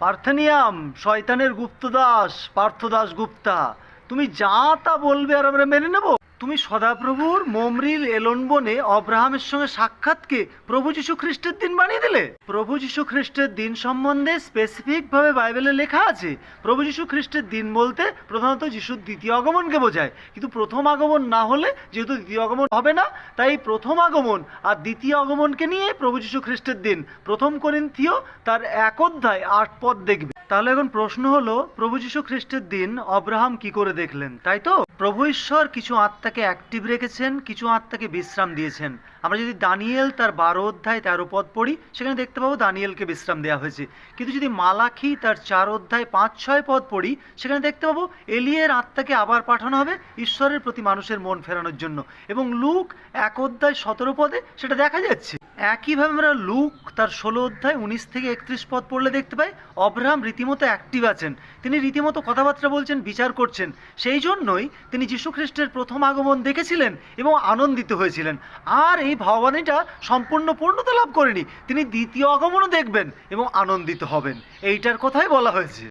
Parthenium, শয়তানের গুপ্তদাস পার্থদাস গুপ্তা, তুমি যা তা বলবে আর আমরা মেনে নেব? তুমি সদাপ্রভুর মমরিল এলন বনে অব্রাহামের সঙ্গে সাক্ষাৎকে প্রভু যীশু খ্রিস্টের দিন বানিয়ে দিলে। প্রভু যীশু খ্রিস্টের দিন সম্বন্ধে স্পেসিফিকভাবে বাইবেলে লেখা আছে। প্রভু যীশু খ্রিস্টের দিন বলতে প্রধানত যিশুর দ্বিতীয় আগমনকে বোঝায়, কিন্তু প্রথম আগমন না হলে যেহেতু দ্বিতীয় আগমন হবে না, তাই প্রথম আগমন আর দ্বিতীয় আগমনকে নিয়ে প্রভু যীশু খ্রিস্টের দিন। প্রথম করিন্থীয় তার 1 অধ্যায় 8 পদ দেখবে। তাহলে এখন প্রশ্ন হলো, প্রভু যীশু খ্রিস্টের দিন অব্রাহাম কি করে দেখলেন, তাই তো? প্রভু ঈশ্বর কিছু আত্মাকে অ্যাক্টিভ রেখেছেন, কিছু আত্মাকে বিশ্রাম দিয়েছেন। আমরা যদি দানিয়েল তার 12 অধ্যায় 13 পদ পড়ি, সেখানে দেখতে পাবো দানিয়েলকে বিশ্রাম দেওয়া হয়েছে। কিন্তু যদি মালাখি তার 4 অধ্যায় 5-6 পদ পড়ি, সেখানে দেখতে পাবো এলিয়ের আত্মাকে আবার পাঠানো হবে ঈশ্বরের প্রতি মানুষের মন ফেরানোর জন্য। এবং লুক 1 অধ্যায় 17 পদে সেটা দেখা যাচ্ছে। একইভাবে আমরা লুক তার 16 অধ্যায় 19 থেকে 31 পদ পড়লে দেখতে পাই অব্রাহাম রীতিমতো অ্যাক্টিভ আছেন। তিনি রীতিমতো কথাবার্তা বলছেন, বিচার করছেন। সেই জন্যই তিনি যীশু খ্রিস্টের প্রথম আগমন দেখেছিলেন এবং আনন্দিত হয়েছিলেন। আর এই ভাববাণীটা সম্পূর্ণ পূর্ণতা লাভ করেনি, তিনি দ্বিতীয় আগমনও দেখবেন এবং আনন্দিত হবেন। এইটার কথাই বলা হয়েছে।